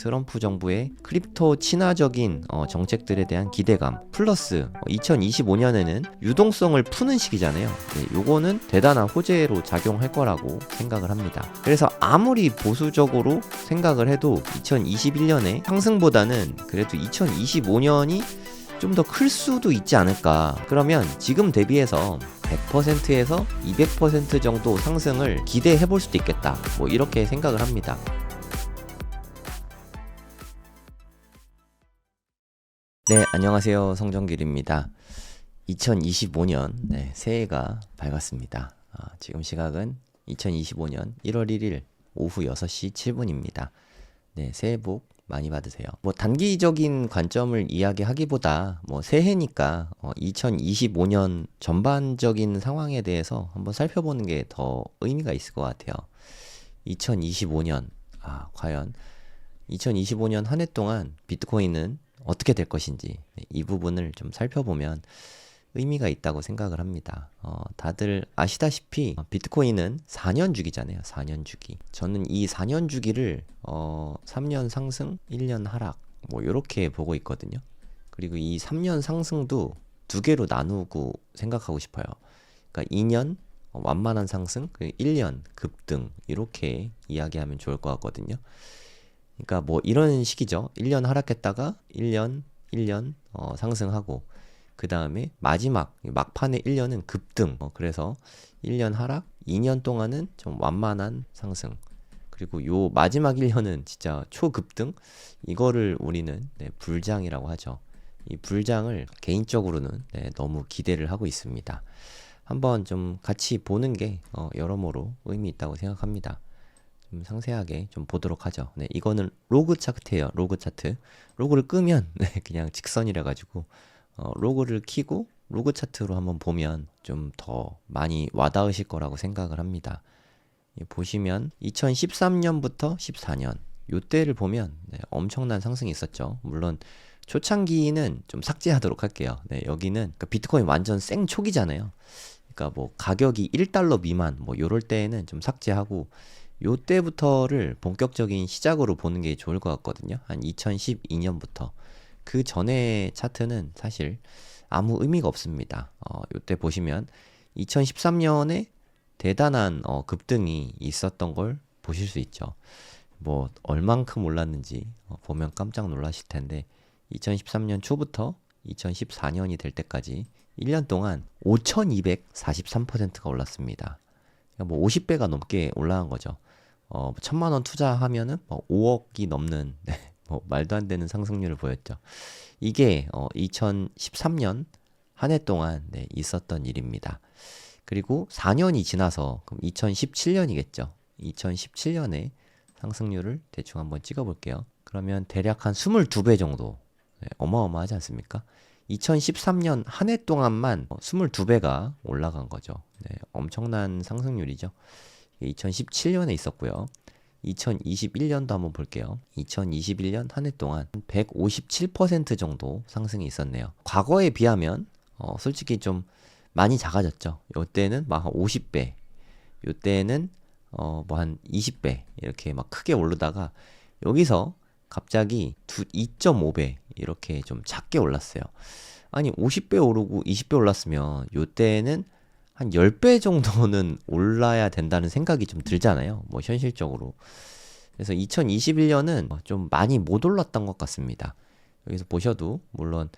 트럼프 정부의 크립토 친화적인 정책들에 대한 기대감 플러스 2025년에는 유동성을 푸는 시기잖아요. 네, 요거는 대단한 호재로 작용할 거라고 생각을 합니다. 그래서 아무리 보수적으로 생각을 해도 2021년에 상승보다는 그래도 2025년이 좀 더 클 수도 있지 않을까. 그러면 지금 대비해서 100%에서 200% 정도 상승을 기대해 볼 수도 있겠다. 뭐 이렇게 생각을 합니다. 네, 안녕하세요. 성정길입니다. 2025년 새해가 밝았습니다. 지금 시각은 2025년 1월 1일 오후 6시 7분입니다. 네, 새해 복 많이 받으세요. 뭐 단기적인 관점을 이야기하기보다 뭐 새해니까 2025년 전반적인 상황에 대해서 한번 살펴보는 게 더 의미가 있을 것 같아요. 2025년 과연 2025년 한 해 동안 비트코인은 어떻게 될 것인지 이 부분을 좀 살펴보면 의미가 있다고 생각을 합니다. 다들 아시다시피 비트코인은 4년 주기잖아요. 4년 주기. 저는 이 4년 주기를 3년 상승, 1년 하락 뭐 이렇게 보고 있거든요. 그리고 이 3년 상승도 두 개로 나누고 생각하고 싶어요. 그러니까 2년 완만한 상승, 1년 급등 이렇게 이야기하면 좋을 것 같거든요. 그러니까 뭐 이런 식이죠. 1년 하락했다가 1년 상승하고 그 다음에 마지막 막판에 1년은 급등. 그래서 1년 하락, 2년 동안은 좀 완만한 상승. 그리고 요 마지막 1년은 진짜 초급등. 이거를 우리는 불장이라고 하죠. 이 불장을 개인적으로는 너무 기대를 하고 있습니다. 한번 좀 같이 보는 게 여러모로 의미 있다고 생각합니다. 좀 상세하게 좀 보도록 하죠. 네, 이거는 로그 차트예요. 로그 차트. 로그를 끄면 그냥 직선이라 가지고 로그를 키고 로그 차트로 한번 보면 좀 더 많이 와닿으실 거라고 생각을 합니다. 보시면 2013년부터 14년 요때를 보면 엄청난 상승이 있었죠. 물론 초창기는 좀 삭제하도록 할게요. 여기는 그러니까 비트코인 완전 생 초기잖아요. 그러니까 뭐 가격이 1달러 미만 뭐 요럴 때에는 좀 삭제하고 요때부터를 본격적인 시작으로 보는 게 좋을 것 같거든요. 한 2012년부터. 그 전에 차트는 사실 아무 의미가 없습니다. 요때 보시면 2013년에 대단한 급등이 있었던 걸 보실 수 있죠. 뭐 얼만큼 올랐는지 보면 깜짝 놀라실 텐데 2013년 초부터 2014년이 될 때까지 1년 동안 5243%가 올랐습니다. 그러니까 뭐 50배가 넘게 올라간 거죠. 1,000만 원 투자하면은 뭐 5억이 넘는 뭐 말도 안 되는 상승률을 보였죠. 이게 2013년 한 해 동안 있었던 일입니다. 그리고 4년이 지나서 그럼 2017년이겠죠. 2017년에 상승률을 대충 한번 찍어볼게요. 그러면 대략 한 22배 정도 어마어마하지 않습니까? 2013년 한 해 동안만 22배가 올라간 거죠. 엄청난 상승률이죠. 2017년에 있었고요. 2021년도 한번 볼게요. 2021년 한 해 동안 157% 정도 상승이 있었네요. 과거에 비하면 솔직히 좀 많이 작아졌죠. 요때는 막 한 50배, 요때는 뭐 한 20배 이렇게 막 크게 오르다가 여기서 갑자기 2.5배 이렇게 좀 작게 올랐어요. 아니 50배 오르고 20배 올랐으면 요때는 한 10배 정도는 올라야 된다는 생각이 좀 들잖아요. 뭐 현실적으로. 그래서 2021년은 좀 많이 못 올랐던 것 같습니다. 여기서 보셔도 물론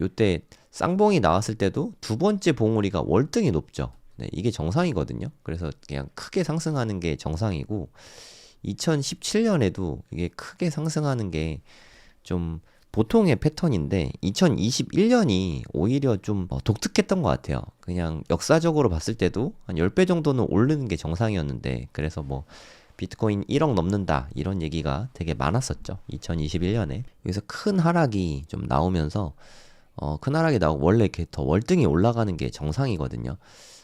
요때 쌍봉이 나왔을 때도 두 번째 봉우리가 월등히 높죠. 이게 정상이거든요. 그래서 그냥 크게 상승하는 게 정상이고 2017년에도 이게 크게 상승하는 게 좀 보통의 패턴인데 2021년이 오히려 좀 독특했던 것 같아요. 그냥 역사적으로 봤을 때도 한 10배 정도는 오르는 게 정상이었는데 그래서 뭐 비트코인 1억 넘는다 이런 얘기가 되게 많았었죠. 2021년에. 여기서 큰 하락이 좀 나오면서 큰 하락이 나오고 원래 이렇게 더 월등히 올라가는 게 정상이거든요.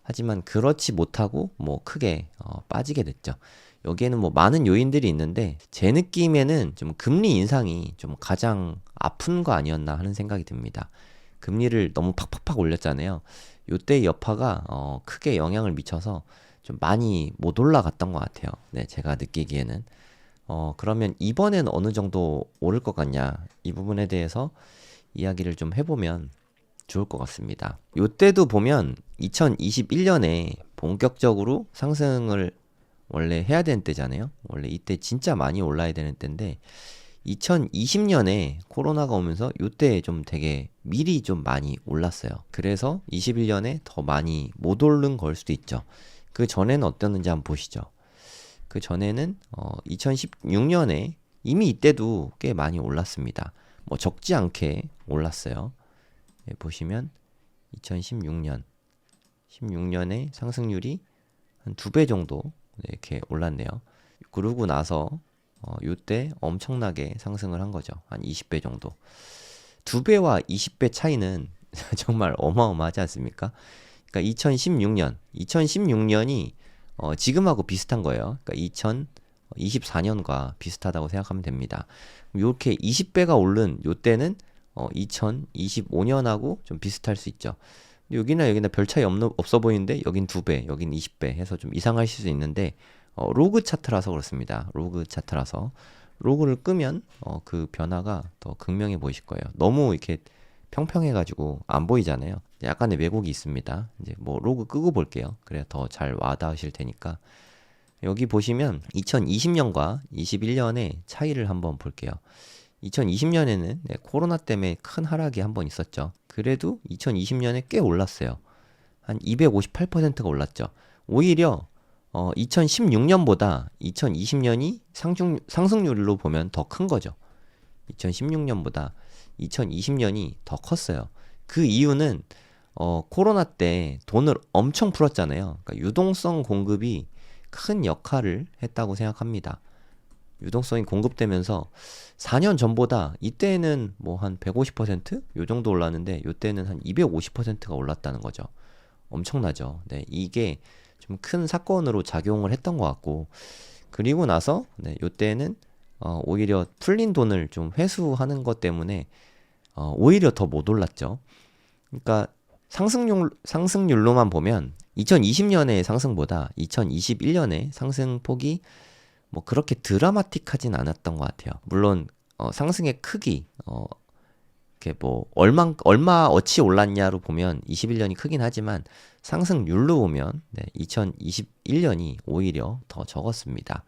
하지만 그렇지 못하고 뭐 크게 빠지게 됐죠. 여기에는 뭐 많은 요인들이 있는데 제 느낌에는 좀 금리 인상이 좀 가장 아픈 거 아니었나 하는 생각이 듭니다. 금리를 너무 팍팍팍 올렸잖아요. 요때 여파가 크게 영향을 미쳐서 좀 많이 못 올라갔던 것 같아요. 제가 느끼기에는. 그러면 이번엔 어느 정도 오를 것 같냐? 이 부분에 대해서 이야기를 좀 해보면 좋을 것 같습니다. 요때도 보면 2021년에 본격적으로 상승을 원래 해야 되는 때잖아요. 원래 이때 진짜 많이 올라야 되는 때인데 2020년에 코로나가 오면서 요때 좀 되게 미리 좀 많이 올랐어요. 그래서 21년에 더 많이 못 오른 걸 수도 있죠. 그 전에는 어땠는지 한번 보시죠. 그 전에는 2016년에 이미 이때도 꽤 많이 올랐습니다. 뭐 적지 않게 올랐어요. 네, 보시면 2016년 16년에 상승률이 한 2배 정도 이렇게 올랐네요. 그러고 나서 요때 엄청나게 상승을 한 거죠. 한 20배 정도. 2배와 20배 차이는 정말 어마어마하지 않습니까? 그러니까 2016년이 지금하고 비슷한 거예요. 그러니까 2024년과 비슷하다고 생각하면 됩니다. 이렇게 20배가 오른 요때는 2025년하고 좀 비슷할 수 있죠. 여기나 별 차이 없어 보이는데 여긴 2배, 여긴 20배 해서 좀 이상하실 수 있는데 로그 차트라서 그렇습니다. 로그 차트라서 로그를 끄면 그 변화가 더 극명해 보이실 거예요. 너무 이렇게 평평해가지고 안 보이잖아요. 약간의 왜곡이 있습니다. 이제 뭐 로그 끄고 볼게요. 그래야 더 잘 와닿으실 테니까. 여기 보시면 2020년과 21년의 차이를 한번 볼게요. 2020년에는 코로나 때문에 큰 하락이 한번 있었죠. 그래도 2020년에 꽤 올랐어요. 한 258%가 올랐죠. 오히려 2016년보다 2020년이 상승률로 보면 더 큰 거죠. 2016년보다 2020년이 더 컸어요. 그 이유는 코로나 때 돈을 엄청 풀었잖아요. 그러니까 유동성 공급이 큰 역할을 했다고 생각합니다. 유동성이 공급되면서 4년 전보다 이때는 뭐 한 150%? 요 정도 올랐는데 요때는 한 250%가 올랐다는 거죠. 엄청나죠. 네, 이게 좀 큰 사건으로 작용을 했던 것 같고 그리고 나서 요때는 오히려 풀린 돈을 좀 회수하는 것 때문에 오히려 더 못 올랐죠. 그러니까 상승률로만 보면 2020년의 상승보다 2021년의 상승폭이 뭐 그렇게 드라마틱하진 않았던 것 같아요. 물론 상승의 크기, 이렇게 뭐 얼마 어치 올랐냐로 보면 21년이 크긴 하지만 상승률로 보면 2021년이 오히려 더 적었습니다.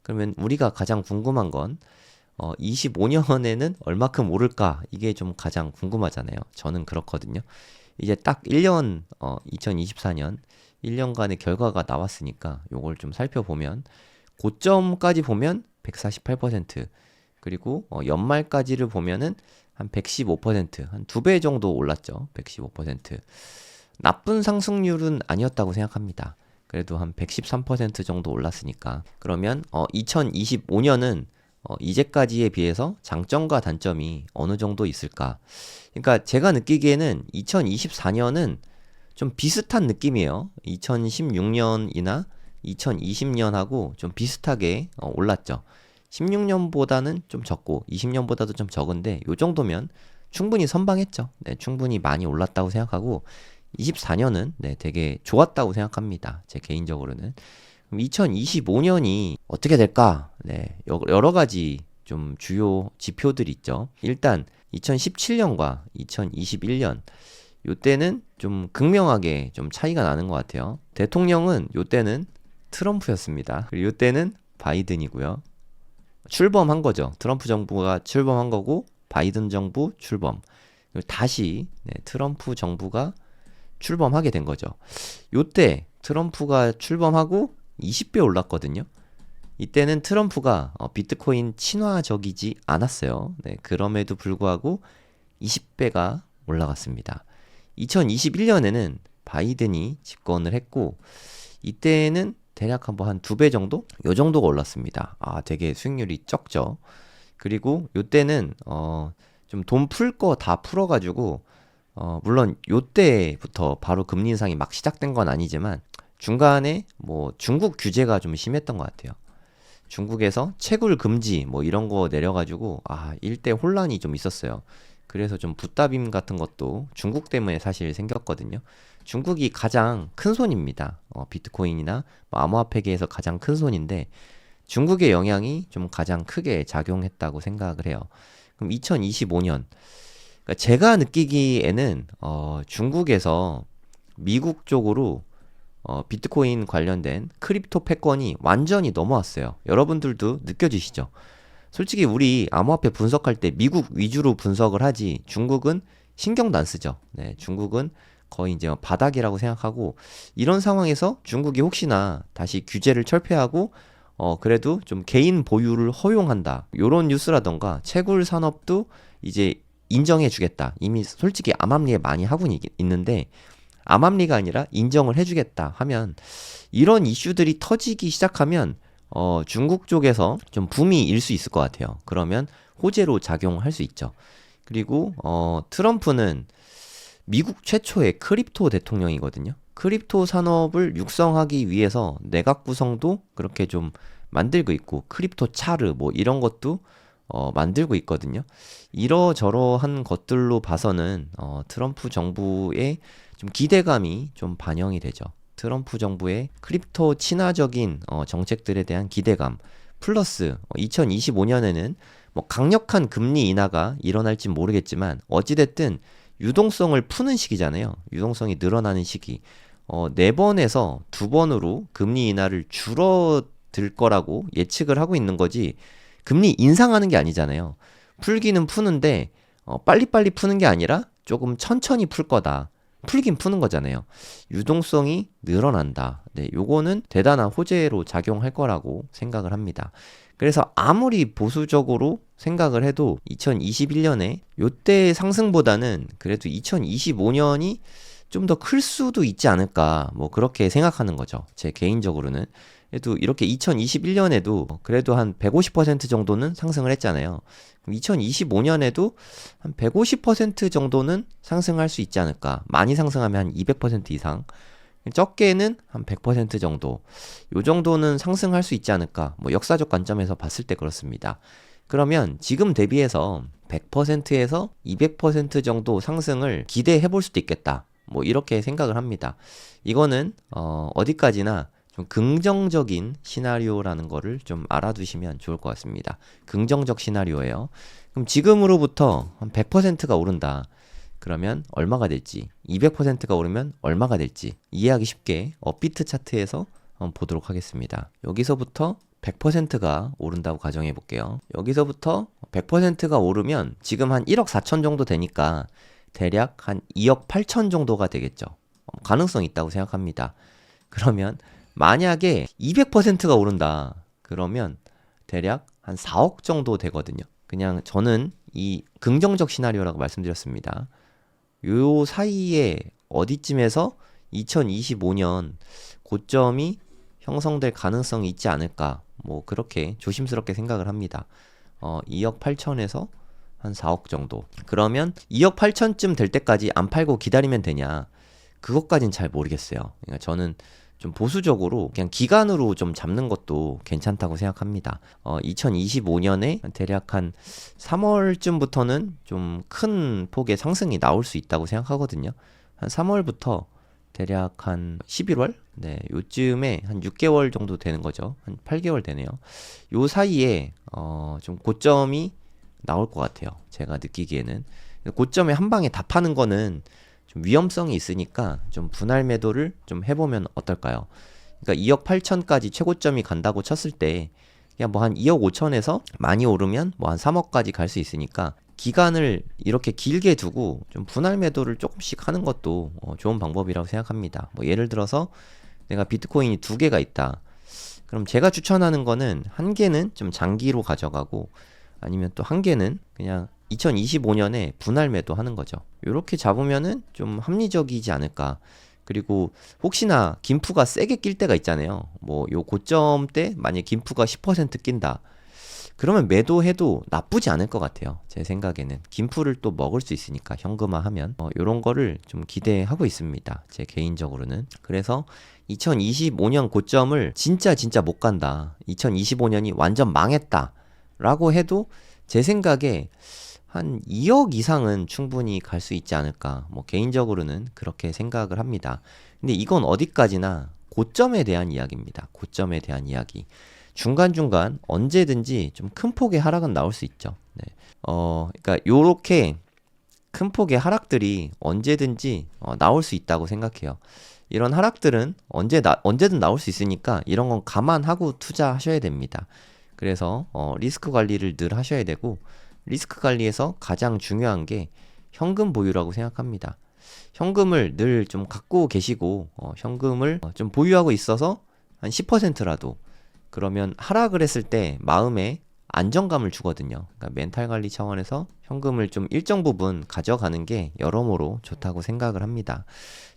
그러면 우리가 가장 궁금한 건 25년에는 얼마큼 오를까? 이게 좀 가장 궁금하잖아요. 저는 그렇거든요. 이제 딱 1년 2024년 1년간의 결과가 나왔으니까 요걸 좀 살펴보면 고점까지 보면 148%, 그리고 연말까지를 보면은 한 115%, 한 2배 정도 올랐죠. 115%. 나쁜 상승률은 아니었다고 생각합니다. 그래도 한 113% 정도 올랐으니까. 그러면 2025년은 이제까지에 비해서 장점과 단점이 어느 정도 있을까? 그러니까 제가 느끼기에는 2024년은 좀 비슷한 느낌이에요. 2016년이나 2020년하고 좀 비슷하게 올랐죠. 16년보다는 좀 적고 20년보다도 좀 적은데 요 정도면 충분히 선방했죠. 네, 충분히 많이 올랐다고 생각하고 24년은 되게 좋았다고 생각합니다. 제 개인적으로는. 그럼 2025년이 어떻게 될까? 네, 여러 가지 좀 주요 지표들이 있죠. 일단 2017년과 2021년 요때는 좀 극명하게 좀 차이가 나는 것 같아요. 대통령은 요때는 트럼프였습니다. 그리고 요때는 바이든이고요. 출범한 거죠. 트럼프 정부가 출범한 거고 바이든 정부 출범. 그리고 다시 트럼프 정부가 출범하게 된 거죠. 요때 트럼프가 출범하고 20배 올랐거든요. 이때는 트럼프가 비트코인 친화적이지 않았어요. 네, 그럼에도 불구하고 20배가 올라갔습니다. 2021년에는 바이든이 집권을 했고 이때는 대략 한 2배 정도? 요 정도가 올랐습니다. 되게 수익률이 적죠. 그리고 요때는 좀 돈 풀 거 다 풀어가지고 물론 요때부터 바로 금리 인상이 막 시작된 건 아니지만 중간에 뭐 중국 규제가 좀 심했던 것 같아요. 중국에서 채굴 금지 뭐 이런 거 내려가지고 일대 혼란이 좀 있었어요. 그래서 좀 붓다빔 같은 것도 중국 때문에 사실 생겼거든요. 중국이 가장 큰 손입니다. 비트코인이나 뭐 암호화폐계에서 가장 큰 손인데 중국의 영향이 좀 가장 크게 작용했다고 생각을 해요. 그럼 2025년, 그러니까 제가 느끼기에는 중국에서 미국 쪽으로 비트코인 관련된 크립토 패권이 완전히 넘어왔어요. 여러분들도 느껴지시죠? 솔직히 우리 암호화폐 분석할 때 미국 위주로 분석을 하지 중국은 신경도 안 쓰죠. 네, 중국은 거의 이제 바닥이라고 생각하고 이런 상황에서 중국이 혹시나 다시 규제를 철폐하고 그래도 좀 개인 보유를 허용한다. 요런 뉴스라던가 채굴 산업도 이제 인정해 주겠다. 이미 솔직히 암암리에 많이 하고 있는데 암암리가 아니라 인정을 해주겠다 하면 이런 이슈들이 터지기 시작하면 중국 쪽에서 좀 붐이 일 수 있을 것 같아요. 그러면 호재로 작용할 수 있죠. 그리고 트럼프는 미국 최초의 크립토 대통령이거든요. 크립토 산업을 육성하기 위해서 내각 구성도 그렇게 좀 만들고 있고 크립토 차르 뭐 이런 것도 만들고 있거든요. 이러저러한 것들로 봐서는 트럼프 정부의 좀 기대감이 좀 반영이 되죠. 트럼프 정부의 크립토 친화적인 정책들에 대한 기대감 플러스 2025년에는 뭐 강력한 금리 인하가 일어날진 모르겠지만 어찌됐든 유동성을 푸는 시기잖아요. 유동성이 늘어나는 시기. 4번에서 2번으로 금리 인하를 줄어들 거라고 예측을 하고 있는 거지 금리 인상하는 게 아니잖아요. 풀기는 푸는데 빨리빨리 푸는 게 아니라 조금 천천히 풀 거다. 풀긴 푸는 거잖아요. 유동성이 늘어난다. 네, 요거는 대단한 호재로 작용할 거라고 생각을 합니다. 그래서 아무리 보수적으로 생각을 해도 2021년에 요때 상승보다는 그래도 2025년이 좀 더 클 수도 있지 않을까 뭐 그렇게 생각하는 거죠. 제 개인적으로는. 그래도 이렇게 2021년에도 그래도 한 150% 정도는 상승을 했잖아요. 2025년에도 한 150% 정도는 상승할 수 있지 않을까. 많이 상승하면 한 200% 이상. 적게는 한 100% 정도. 요 정도는 상승할 수 있지 않을까. 뭐 역사적 관점에서 봤을 때 그렇습니다. 그러면 지금 대비해서 100%에서 200% 정도 상승을 기대해 볼 수도 있겠다. 뭐 이렇게 생각을 합니다. 이거는 어디까지나 좀 긍정적인 시나리오라는 거를 좀 알아두시면 좋을 것 같습니다. 긍정적 시나리오예요. 그럼 지금으로부터 한 100%가 오른다. 그러면 얼마가 될지, 200%가 오르면 얼마가 될지 이해하기 쉽게 업비트 차트에서 한번 보도록 하겠습니다. 여기서부터 100%가 오른다고 가정해 볼게요. 여기서부터 100%가 오르면 지금 한 1억 4천 정도 되니까 대략 한 2억 8천 정도가 되겠죠. 가능성이 있다고 생각합니다. 그러면 만약에 200%가 오른다. 그러면 대략 한 4억 정도 되거든요. 그냥 저는 이 긍정적 시나리오라고 말씀드렸습니다. 요 사이에 어디쯤에서 2025년 고점이 형성될 가능성이 있지 않을까. 뭐 그렇게 조심스럽게 생각을 합니다. 2억 8천에서 한 4억 정도. 그러면 2억 8천쯤 될 때까지 안 팔고 기다리면 되냐? 그것까진 잘 모르겠어요. 그러니까 저는 좀 보수적으로 그냥 기간으로 좀 잡는 것도 괜찮다고 생각합니다. 2025년에 대략 한 3월쯤부터는 좀 큰 폭의 상승이 나올 수 있다고 생각하거든요. 한 3월부터 대략 한 11월? 네, 요쯤에 한 6개월 정도 되는 거죠. 한 8개월 되네요. 요 사이에 좀 고점이 나올 것 같아요. 제가 느끼기에는. 고점에 한 방에 다 파는 거는 좀 위험성이 있으니까 좀 분할 매도를 좀 해보면 어떨까요? 그러니까 2억 8천까지 최고점이 간다고 쳤을 때 그냥 뭐 한 2억 5천에서 많이 오르면 뭐 한 3억까지 갈 수 있으니까 기간을 이렇게 길게 두고 좀 분할 매도를 조금씩 하는 것도 좋은 방법이라고 생각합니다. 뭐 예를 들어서 내가 비트코인이 2개가 있다. 그럼 제가 추천하는 거는 한 개는 좀 장기로 가져가고 아니면 또 한 개는 그냥 2025년에 분할 매도하는 거죠. 이렇게 잡으면은 좀 합리적이지 않을까. 그리고 혹시나 김프가 세게 낄 때가 있잖아요. 뭐 요 고점 때 만약 김프가 10% 낀다. 그러면 매도해도 나쁘지 않을 것 같아요. 제 생각에는 김프를 또 먹을 수 있으니까 현금화하면 이런 거를 좀 기대하고 있습니다. 제 개인적으로는. 그래서 2025년 고점을 진짜 못 간다. 2025년이 완전 망했다. 라고 해도 제 생각에 한 2억 이상은 충분히 갈 수 있지 않을까. 뭐 개인적으로는 그렇게 생각을 합니다. 근데 이건 어디까지나 고점에 대한 이야기입니다. 고점에 대한 이야기. 중간중간 언제든지 좀 큰 폭의 하락은 나올 수 있죠. 네. 그러니까 요렇게 큰 폭의 하락들이 언제든지 나올 수 있다고 생각해요. 이런 하락들은 언제든 나올 수 있으니까 이런 건 감안하고 투자하셔야 됩니다. 그래서 리스크 관리를 늘 하셔야 되고, 리스크 관리에서 가장 중요한 게 현금 보유라고 생각합니다. 현금을 늘 좀 갖고 계시고, 현금을 좀 보유하고 있어서 한 10%라도, 그러면 하락을 했을 때 마음에 안정감을 주거든요. 그러니까 멘탈 관리 차원에서 현금을 좀 일정 부분 가져가는 게 여러모로 좋다고 생각을 합니다.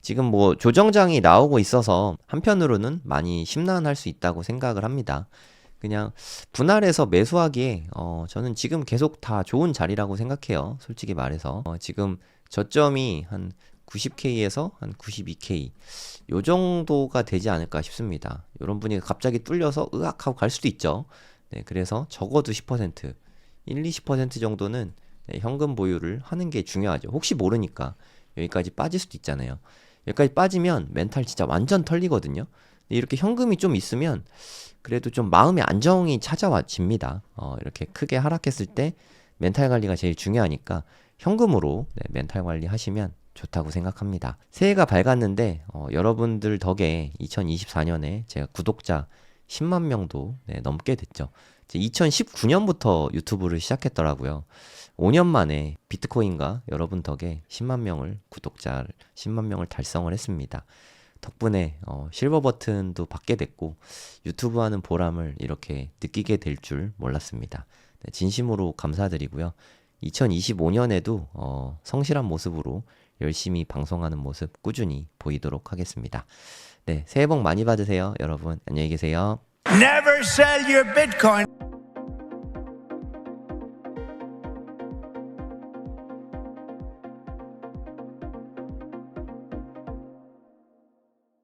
지금 뭐 조정장이 나오고 있어서 한편으로는 많이 심란할 수 있다고 생각을 합니다. 그냥 분할해서 매수하기에 저는 지금 계속 다 좋은 자리라고 생각해요. 솔직히 말해서 지금 저점이 한 90K에서 한 92K 요 정도가 되지 않을까 싶습니다. 이런 분이 갑자기 뚫려서 으악 하고 갈 수도 있죠. 네, 그래서 적어도 10%, 20% 정도는 현금 보유를 하는 게 중요하죠. 혹시 모르니까 여기까지 빠질 수도 있잖아요. 여기까지 빠지면 멘탈 진짜 완전 털리거든요. 이렇게 현금이 좀 있으면 그래도 좀 마음의 안정이 찾아와집니다. 이렇게 크게 하락했을 때 멘탈 관리가 제일 중요하니까 현금으로 멘탈 관리 하시면 좋다고 생각합니다. 새해가 밝았는데 여러분들 덕에 2024년에 제가 구독자 10만 명도 넘게 됐죠. 2019년부터 유튜브를 시작했더라고요. 5년 만에 비트코인과 여러분 덕에 10만 명을 구독자 10만 명을 달성을 했습니다. 덕분에 실버 버튼도 받게 됐고 유튜브 하는 보람을 이렇게 느끼게 될 줄 몰랐습니다. 네, 진심으로 감사드리고요. 2025년에도 성실한 모습으로 열심히 방송하는 모습 꾸준히 보이도록 하겠습니다. 네, 새해 복 많이 받으세요, 여러분. 안녕히 계세요. Never sell your Bitcoin.